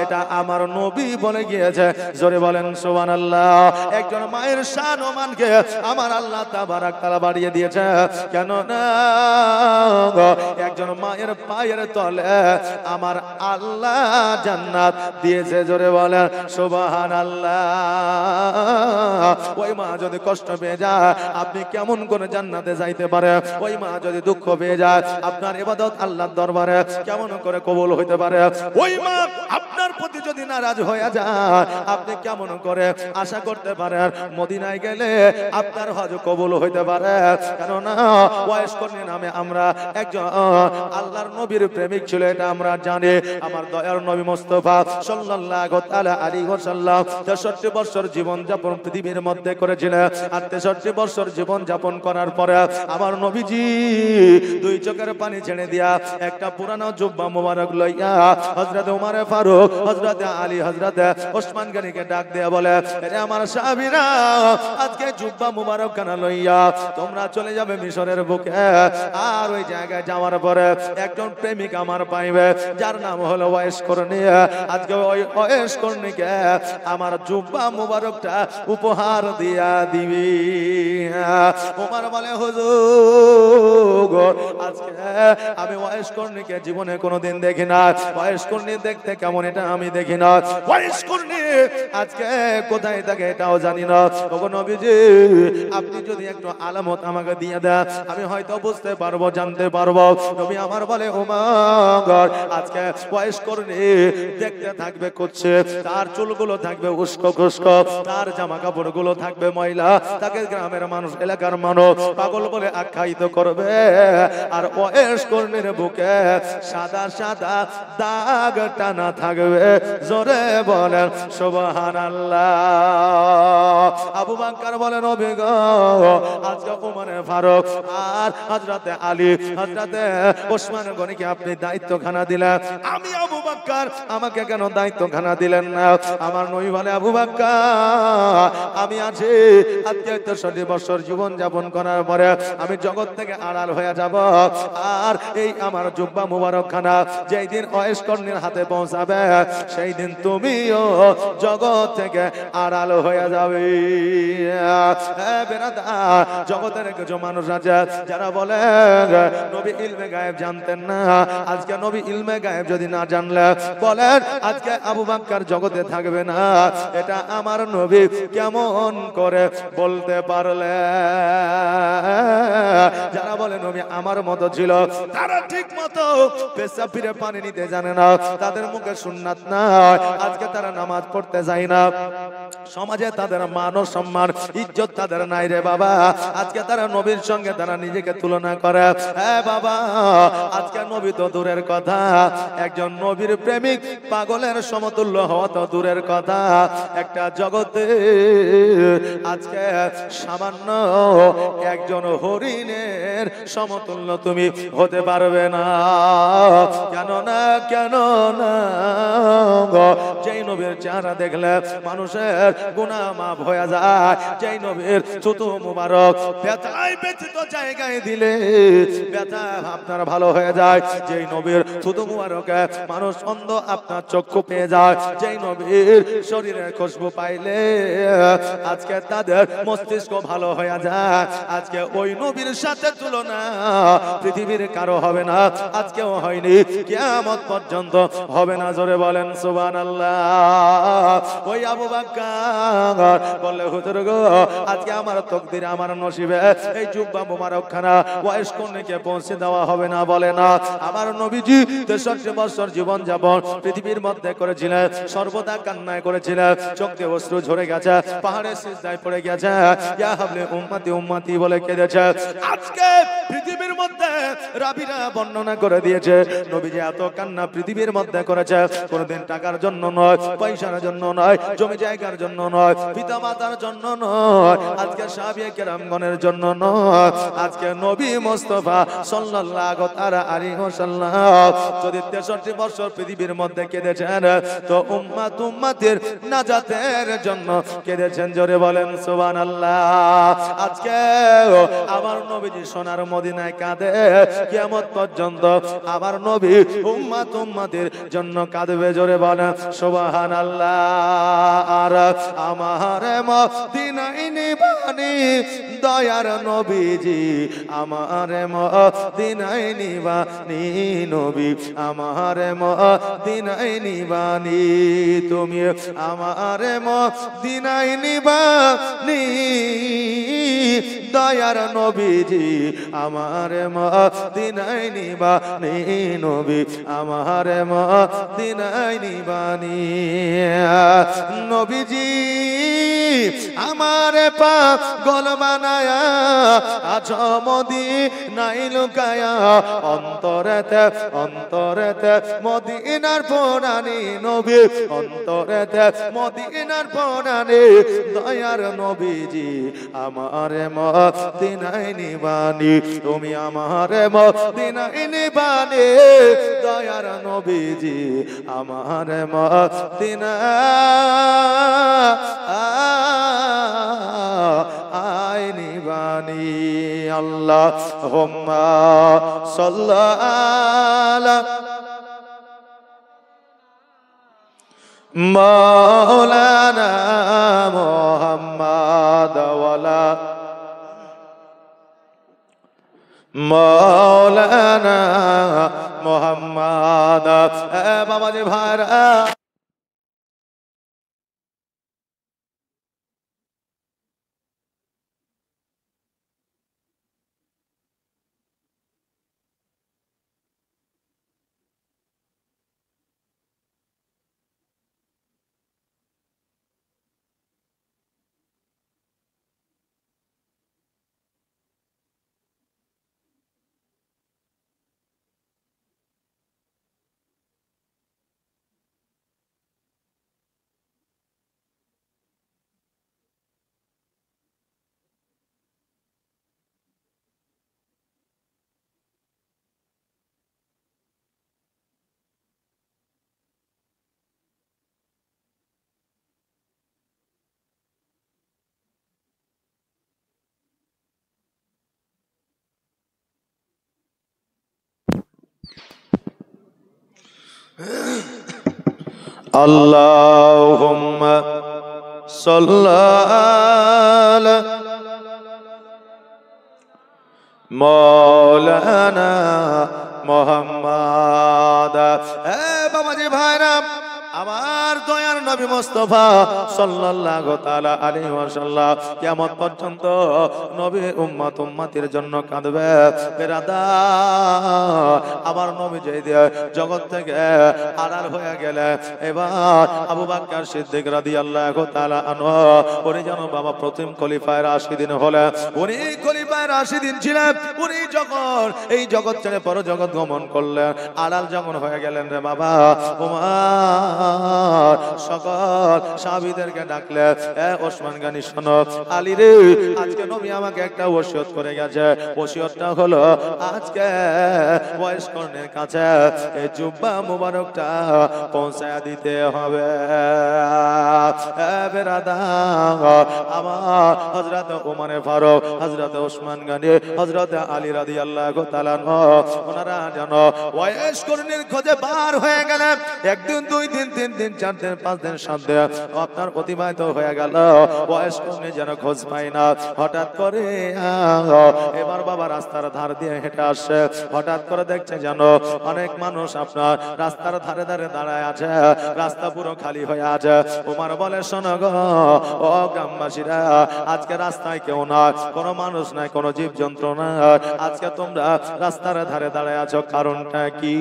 এটা আমার নবী বলে গিয়েছে। জোরে বলেন সুবহানাল্লাহ। একজন মায়ের শান ও মানকে আমার আল্লাহ তাবারাক তাআলা বাড়িয়ে দিয়েছে। কেন না একজন মায়ের পায়ের তলে আমার আল্লাহ জান্নাত দিয়েছে। জোরে বলেন সুবহানাল্লাহ। ওই মা যদি কষ্ট পেয়ে যায় আপনি কেমন করে জান্নাতে যাইতে পারে? ওই মা যদি দুঃখ পেয়ে যায় আপনার ইবাদত আল্লাহর দরবারে কেমন করে কবুল হইতে পারে? ওই মা আপনার প্রতি যদি নারাজ হয়ে যায় আপনি কেমন করে আশা করতে পারেন মদিনায় গেলে আপনার হজ কবুল হইতে পারে? কেননা ওয়াইস কর্ণী নামে আমরা একজন আল্লাহর নবীর প্রেমিক ছিল, এটা আমরা জানি। আমার দয়ার নবী মুস্তাফা সাল্লাল্লাহু তাআলা আলাইহি ওয়াসাল্লাম 63 বছর জীবন যাপন পৃথিবীর মধ্যে করেছিলেন। আর 63 বছর জীবন যাপন করার পরে আমার নবীজি দুই চোখের পানি ছেড়ে দিয়া একটা পুরানো জুব্বা মোবারক লইয়া হযরত ওমর ফারুক, হযরত আলী, হযরত ওসমান গনিকে ডাক দিয়া বলে, আরে আমার সাহাবীরা, আজকে জুব্বা মোবারক খানা লইয়া তোমরা চলে যাবে মিশরের বুকে। আর ওই জায়গায় যাওয়ার পরে একজন প্রেমিক আমার পাইবে যার নাম হলো ওয়াইস কর্ণী। আজকে ওই ওয়াইস কর্ণীকে আমার জুব্বা মোবারকটা উপহার দিয়া দিবি। ওমর বলে, হুজুর আজকে আমি ওয়াইস কর্ণীকে জীবনে কোনোদিন দেখি না, ওয়াইস কর্ণী দেখতে কেমন এটা আমি দেখি না, ওয়াইস কর্ণী আজকে কোথায় থাকে এটাও জানি না। ওগো নবীজি, আপনি যদি একটু আলামত আমাকে দিয়ে দেন আমি হয়তো বুঝতে পারবো, জানতে পারবো। নবী আমার বলে, ওমর আজকে ওয়াইস কর্ণী দেখতে থাকবে করছে, তার চুলগুলো থাকবে উস্কো খুস্কো, তার জামা কাপড়গুলো থাকবে ময়লা, তাকে গ্রামের মানুষ, এলাকার মানুষ পাগল বলে আখ্যায়িত করবে। আর ওয়াইস কর্ণীর বুকে সাদা সাদা দাগ টানা থাকবে। জোরে বলেন সুবহানাল্লাহ। আবু বকর বলেন, নবী গো আজকে ওমর ফারুক আর হযরতে আলী, হযরতে ওসমান গনিকে আপনি দায়িত্বখানা দিলেন, আমি আবু বকর আমাকে কেন দায়িত্বখানা দিলেন না? আমার নবী বলে, আবু বকর আমি আছি আজকে 63 বছর জীবন যাপন করার পরে আমি জগৎ থেকে আড়াল হয়ে যাব। আর এই আমার জুব্বা মুবারক খানা যেই দিন ওয়াইস কর্ণীর হাতে পৌঁছাবে সেই দিন তুমিও জগৎ থেকে আড়াল হয়ে যাবে। জগতের কিছু মানুষ আছে যারা বলে নবী ইলমে গায়েব জানতেন না। আজকে নবী ইলমে গায়েব যদি না জানলে বলেন আজকে আবু বকর জগতে থাকবে না, এটা আমার নবী কেমন করে বলতে পারলে? যারা বলে নবী আমার মতো ছিল তারা ঠিক মতো পেশাব ফিরে পানি নিতে জানে না, তাদের মুখে সুন্নাত নাই, আজকে তারা নামাজ পড়তে যায় না, সমাজে তাদের মান ও সম্মান ইজ্জত তাদের নাই রে বাবা। আজকে তারা নবীর সঙ্গে তারা নিজেকে তুলনা করে। হ্যাঁ বাবা, আজকে নবী তো দূরের কথা, একজন নবীর প্রেমিক পাগলের সমতুল্য হওয়া তো দূরের কথা, একটা জগতে আজকে সামান্য একজন হরিণের সমতুল্য তুমি হতে পারবে না। কেন না যেই নবীর চেহারা দেখলে মানুষের গুনাহ মাফ হয়ে যায়, যেই নবীর থুতু মুবারক ব্যথায় ব্যথিত জায়গায় দিলে ব্যথা আপনার ভালো হয়ে যায়, যেই নবীর থুতু মুবারকে মানুষ অন্ধ আপনার চক্ষু পেয়ে যায়, যেই নবীর শরীরের খুশবু পাইলে আজকে তাদের মস্তিষ্ক ভালো হয়ে যায়। আজকে ওই নবীর সাথে তুলনা পৃথিবীর কারো হবে না, আজকেও হয়নি, কিয়ামত পর্যন্ত হবে না। জোরে বলেন সুবহানাল্লাহ। ওই আবু বকর বললে, হুজুর গো আজকে আমার তকদিরে আমার নসিবে এই জুব্বা মুবারক খানা ওয়াইস কর্ণীকে পৌঁছে দেওয়া হবে না। বলে না, আমার নবীজি 63 বছর জীবন যাপন পৃথিবীর মধ্যে করেছিলেন, সর্বদা কান্নায় করেছিলেন, চোখ দিয়ে অশ্রু ঝরে গেছে, পাহাড়ে সিজদায় পড়ে গেছে, ইয়া হাবলে উম্মতি উম্মতি বলে কেঁদেছে। আজকে পৃথিবীর মধ্যে রাবিরা বর্ণনা করে দিয়েছে নবীজি এত কান্না পৃথিবীর মধ্যে করেছে কোনদিন টাকার জন্য নয়, পয়সার জন্য নয়, জমি জায়গার জন্য নয়, পিতা মাতার জন্য নয়, আজকে সাহাবায়ে কেরামগণের জন্য নয়, আজকে নবী মুস্তাফা সাল্লাল্লাহু তাআলা আলাইহি ওয়াসাল্লাম যদি 63 বছর পৃথিবীর মধ্যে কেঁদেছেন তো উম্মতের নাজাতের জন্য কেঁদেছেন। জোরে বলেন সুবহানাল্লাহ। আজকে আমার নবীজি সোনার মদিনায় কাঁদে, কিয়ামত পর্যন্ত আমার নবী উম্মতের জন্য কাঁদবে। জোরে বলেন সুবহানাল্লাহ। আর আমার মদিনায় নিবানি দয়ার নবীজি, আমার মদিনায় নিবানি নবী, আমার মদিনায় নিবানি, তুমি আমার মদিনায় নিবানি দয়ার নবীজি, আমার মদিনায় নিবানি নবী, আমার মদিনায় নিবানি নবীজি, আমার পাগল বানায়া আজ মদিনায় লুকায়া, অন্তরেতে অন্তরেতে মদিনার পরাণী নবী, অন্তরেতে মদিনার পরাণী দয়ার নবীজি, আমার মদিনায় নিবানি, তুমি আমার মদিনায় নিবানি দয়ার নবীজি, আমার মদিনায় নিবানি। আল্লাহুম্মা সাল্লি আলা মাওলানা মুহাম্মাদ ওয়ালা মাওলানা মুহাম্মাদ। বাবাজি ভাইরা, আল্লাহুম্মা সাল্লি আলা মাওলানা মুহাম্মাদ। বাবাজি ভাইরা, আমার দয়ার নবী মুস্তাফা সাল্লাল্লাহু তাআলা আলাইহি ওয়াসাল্লাম কিয়ামত পর্যন্ত নবী উম্মতের জন্য কাঁদবে। বেরাদার, আমার নবী যে জগৎ থেকে আড়াল হয়ে গেলে, এবার আবু বকর সিদ্দিক রাদিয়াল্লাহু তাআলা আনহু উনি যেন বাবা প্রথম খলিফায়ে রাশিদিন হলেন। উনি খলিফায়ে রাশিদিন ছিলেন। উনি যখন এই জগৎ ছেড়ে পর জগৎ গমন করলেন, আড়াল যখন হয়ে গেলেন রে বাবা, সকল সাহাবীদেরকে ডাকলে, ওসমান গনি শোনো, আলী রে, আজকে নবী আমাকে একটা ওসিয়ত করে গেছে। ওসিয়তটা হলো আজকে বয়স কর্ণের কাছে এই জুব্বা মুবারকটা পৌঁছায়া দিতে হবে। বেরাদার, আমার হযরত ওমর ফারুক, হযরত ওসমান গনি, হযরত আলী রাদিয়াল্লাহু তাআলা ওনারা যেন বয়স কর্ণের খোঁজে বার হয়ে গেলেন। একদিন, দুই দিন, 3 দিন, 4 দিন, 5 দিন, 7 দিন আপনার অতিবাহিত হয়ে গেল, বয়স কর্ণে যেন খোঁজ পাই না। হঠাৎ করে এবার বাবা রাস্তার ধার দিয়ে হেঁটে আসছে। হঠাৎ করে দেখছে যেন অনেক মানুষ আপনার রাস্তার ধারে ধারে দাঁড়ায় আছে, রাস্তা পুরো খালি হয়ে আছে। ওমর বলে, শোনো গো ও গ্রামবাসীরা, আজকে রাস্তায় কেউ নাই, কোনো মানুষ নাই, কোনো জীব জন্তু নাই, আজকে তোমরা রাস্তার ধারে দাঁড়ায় আছো, কারণটা কি?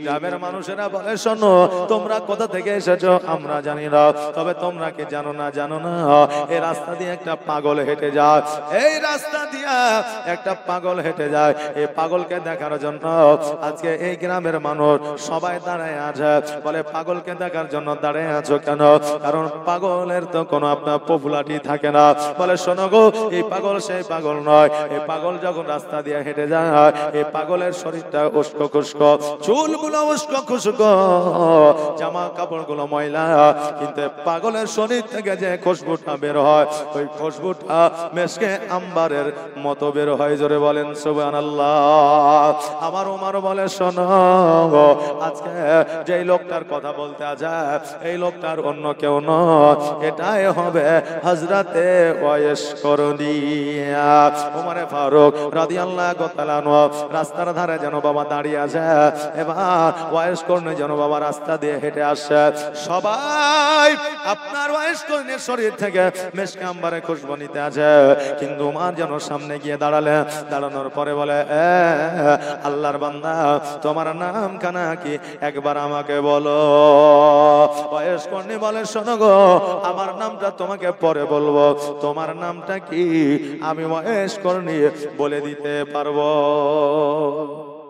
গ্রামের মানুষেরা বলে, শোনো, তোমরা কোথা থেকে এসেছো আমরা জানি না, তবে তোমরা কি জানো না এই রাস্তা দিয়ে একটা পাগল হেঁটে যায়, এই রাস্তা দিয়ে একটা পাগল হেঁটে যায়। এই পাগলকে দেখার জন্য আজকে এই গ্রামের মানুষ সবাই দাঁড়ায় আছে। বলে পাগলকে দেখার জন্য দাঁড়ায় আছো কেন? কারণ পাগলের তো কোনো আপনার পপুলারিটি থাকে না। বলে শোনো গো, এই পাগল সেই পাগল নয়। এই পাগল যখন রাস্তা দিয়ে হেঁটে যায়, এই পাগলের শরীরটা উস্কো খুস্কো, চুলগুলো উস্কো খুস্কো, জামা কাপড়গুলো ময়লা, কিন্তু পাগলের শরীর থেকে যে খুশবুটা বের হয়, ওই খুশবুটা মেশকে আম্বারের মতো বের হয়। জোরে বলেন সুবহানাল্লাহ। আমার ওমর বলে শোনো, আজকে যেই লোকটার কথা বলতে আছে এই লোকটার অন্য কেউ নয়, এটাই হবে হযরতে ওয়াইস করণী। ওমর ফারুক রাদিয়াল্লাহু তাআলা আনহু রাস্তার ধারে যেন বাবা দাঁড়িয়ে আছে, এবার ওয়াইস করণী যেন বাবা রাস্তা দিয়ে হেঁটে আসছে। সবাই আপনার ওয়াইস করণীর শরীর থেকে মেশকে আম্বারে খুশবু নিতে আছে, কিন্তু ওমর যেন সামনে গিয়ে দাঁড়ালেন। দাঁড়ানোর পরে বলে, আল্লাহর বান্দা তোমার নাম কানা কি একবার আমাকে বলো। ওয়াইস করণী বলে শোনো গো, আমার নামটা তোমাকে পরে বলবো, তোমার নামটা কি আমি ওয়াইস করণী বলে দিতে পারবো।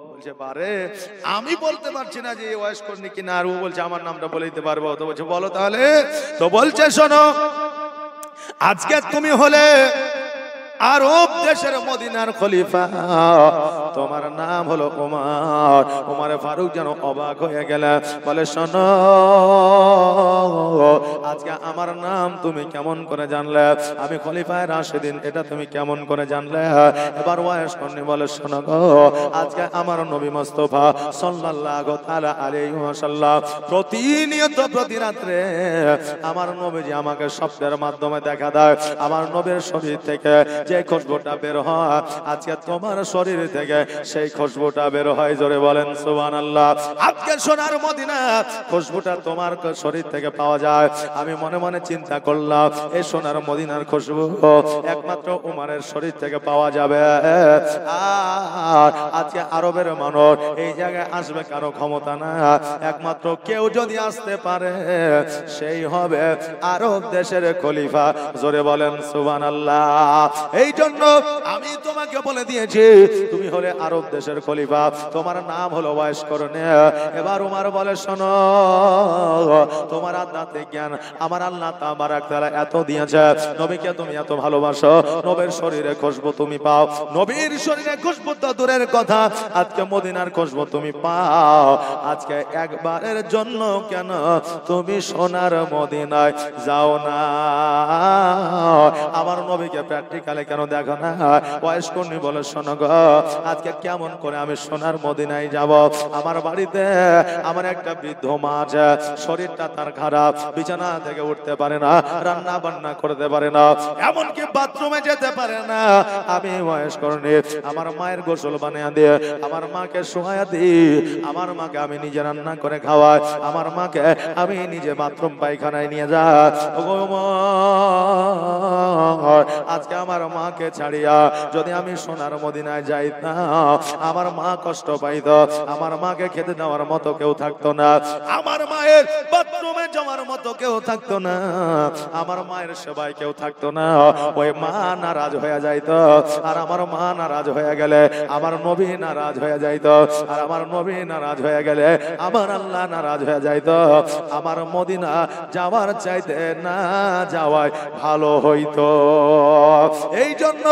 বলছে পারে, আমি বলতে পারছি না যে ওয়াইস করণী কিনা, আর ও বলছে আমার নামটা বলে দিতে পারবো। তো বলছে বলো তাহলে। তো বলছে শোনো, আজকে তুমি হলে আরব দেশের মদিনার খলিফা, তোমার নাম হলো ওমর। ওমর ফারুক যেন অবাক হয়ে গেল, বলে শোনো, আজকে আমার নাম তুমি কেমন করে জানলে? আমি খলিফায়ে রাশিদিন, এটা তুমি কেমন করে জানলে? এবার ওয়াইস করণী বলে শোনো গো, আজকে আমার নবী মুস্তাফা সাল্লাল্লাহু তাআলা আলাইহি ওয়াসাল্লাম প্রতিনিয়ত প্রতি রাত্রে আমার নবীজি আমাকে স্বপ্নের মাধ্যমে দেখা দেয়। আমার নবীর শরীর থেকে যে খুশবুটা বের হয়, আজকে তোমার শরীর থেকে সেই খুশবুটা বের হয়। জোরে বলেন সুবহানাল্লাহ। আজকে সোনার মদিনা খুশবুটা তোমার শরীর থেকে পাওয়া যায়। আমি মনে মনে চিন্তা করলাম, এই সোনার মদিনার খুশবু একমাত্র উমরের শরীর থেকে পাওয়া যাবে। আর আজকে আরবের মানুষ এই জায়গায় আসবে কারো ক্ষমতা না, একমাত্র কেউ যদি আসতে পারে সেই হবে আরব দেশের খলিফা। জোরে বলেন সুবহানাল্লাহ। এই জন্য আমি তোমাকে বলে দিয়েছি, তুমি হলে আরব দেশের খলিফা, তোমার নাম হলো ওয়াইস করণী। এবার উমর বলে শোনো, তোমার আধ্যাত্মিক জ্ঞান আমার আল্লাহ তাবারক তাআলা এত দিয়েছে, নবীকে তুমি এত ভালোবাসো, নবীর শরীরে খুশবু তুমি পাও, নবীর শরীরে খুশবু তো দূরের কথা, আজকে মদিনার খুশবু তুমি পাও। আজকে একবারের জন্য কেন তুমি সোনার মদিনায় যাও না? আমার নবীকে প্র্যাকটিক্যালি কেন দেখো না? ওয়াইস করণী বলে শোনো গো, আজকে কেমন করে আমি সোনার মদিনায় যাব? আমার বাড়িতে আমার একটা বৃদ্ধ মা আছে, শরীরটা তার খারাপ, বিছানা থেকে উঠতে পারে না, রান্না বান্না করতে পারে না, এমনকি বাথরুমে যেতে পারে না। আমি ওয়াইস করণী আমার মায়ের গোসল বানিয়ে দিয়ে আমার মাকে শোয়া দিই, আমার মাকে আমি নিজে রান্না করে খাওয়াই, আমার মাকে আমি নিজে বাথরুম পায়খানায় নিয়ে যাই। আজকে আমার মাকে ছাড়িয়া যদি আমি সোনার মদিনায় যাইতাম, আমার মা কষ্ট পাইত, আমার মাকে খেতে দেওয়ার মতো কেউ থাকতো না, আমার মায়ের বাথরুমে যাওয়ার মতো কেউ থাকতো না, আমার মায়ের সেবায় কেউ থাকতো না। ওই মা নারাজ হয়ে যাইত, আর আমার মা নারাজ হয়ে গেলে আমার নবী নারাজ হয়ে যাইত, আর আমার নবী নারাজ হয়ে গেলে আমার আল্লাহ নারাজ হয়ে যাইত। আমার মদিনা যাওয়ার চাইতে না যাওয়াই ভালো হইতো। এই জন্য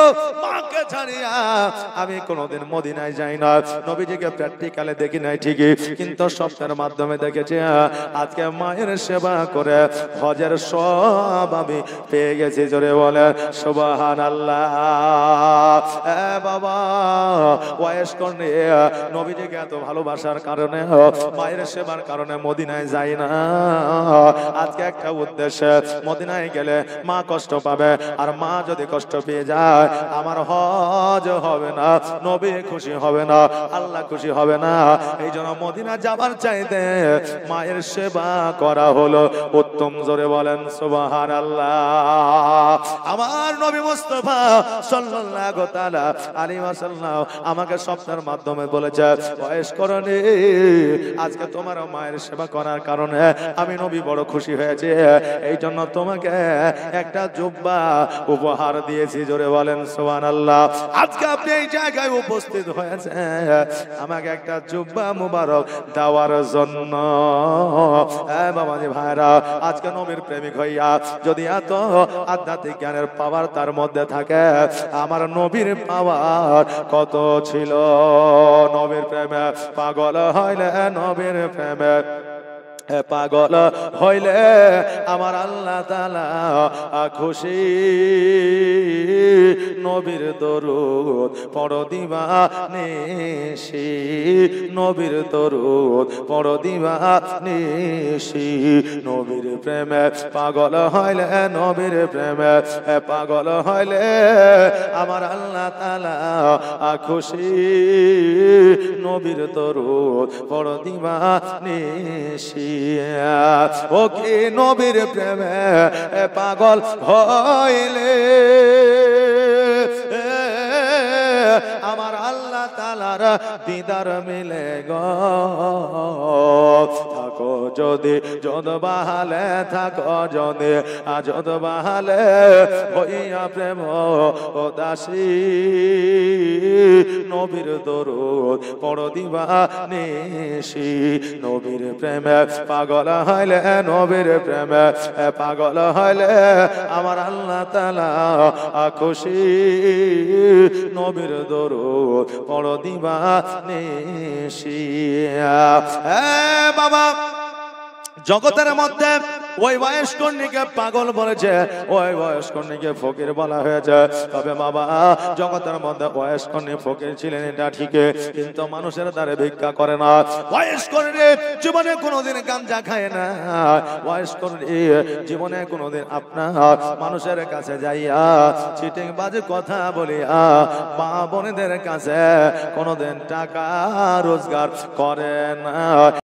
মাকে ছাড়িয়া আমি কোনোদিন মদিনায় যাই না। নবীজিকে প্র্যাকটিক্যালে দেখি নাই ঠিকই, কিন্তু স্বপ্নের মাধ্যমে দেখেছি। আজকে মায়ের সেবা করে হজের সব আমি পেয়ে গেছি। জোরে বলে সুবহানাল্লাহ। বাবা ওয়াইস করণী নবীজিকে এত ভালোবাসার কারণে, মায়ের সেবার কারণে মদিনায় যাই না। আজকে একটা উদ্দেশ্য, মদিনায় গেলে মা কষ্ট পাবে, আর মা যদি কষ্ট পেয়ে যায় আমার হজ হবে না, নবী খুশি হবে না, আল্লাহ খুশি হবে না। এই জন্য মদিনা যাবার চাইতে মায়ের সেবা করা হলো উত্তম জোরে বলেন সুবহানাল্লাহ। আমার নবী মুস্তাফা সাল্লাল্লাহু তাআলা আলাইহি ওয়াসাল্লাম আমাকে স্বপ্নের মাধ্যমে বলেছে, বয়স করনি, আজকে তোমার মায়ের সেবা করার কারণে আমি নবী বড় খুশি হয়েছে, এই জন্য তোমাকে একটা জুব্বা উপহার দিয়েছি। জোরে বলেন সুবহানাল্লাহ। আজকে আপনি এই জায়গায় উপস্থিত হয়েছে আমাকে একটা জুব্বা মুবারক দেওয়ার জন্য। বাবাজি ভাইরা, আজকে নবীর প্রেমিক হইয়া যদি এত আধ্যাত্মিক জ্ঞানের পাওয়ার তার মধ্যে থাকে, আমার নবীর পাওয়ার কত ছিল। নবীর প্রেমে পাগল হইলে, নবীর প্রেমে পাগল হইলে আমার আল্লাহ তাআলা খুশি। নবীর দরুদ পড়ো দিবানিশি, নবীর দরুদ পড়ো দিবানিশি। নবীর প্রেমে পাগল হইলে, নবীর প্রেমে পাগল হইলে আমার আল্লাহ তাআলা খুশি। নবীর দরুদ পড়ো দিবানিশি। ও কি নবীর প্রেমে পাগল হইলে আমার আল্লাহ তাআলার দিদার মিলে গো। থাকো যদি যদ বাহালে, থাকো যদি আজদ বাহালে, হইয়া প্রেম দাসী। নবীর দরুদ পড়ো দিবানিশি। নবীর প্রেমে পাগল হইলে, নবীর প্রেমে পাগল হইলে আমার আল্লাহ তাআলা খুশি। নবীর দরুদ পড়ো দিবানিশি। বাবা, জগতের মধ্যে ওই বয়স কন্যাকে পাগল বলেছে, ওই বয়স কন্যাকে ফকির বলা হয়েছে। তবে বাবা, জগতের মধ্যে বয়স কন্যা ফকির ছিলেন এটা ঠিক, কিন্তু মানুষের দ্বারে ভিক্ষা করে না। বয়স কন্যা জীবনে কোনোদিন গাঞ্জা খায় না। বয়স কন্যা জীবনে কোনোদিন আপনার মানুষের কাছে যাইয়া চিটিং বাজে কথা বলিয়া মা বোনেদের কাছে কোনোদিন টাকা রোজগার করে না।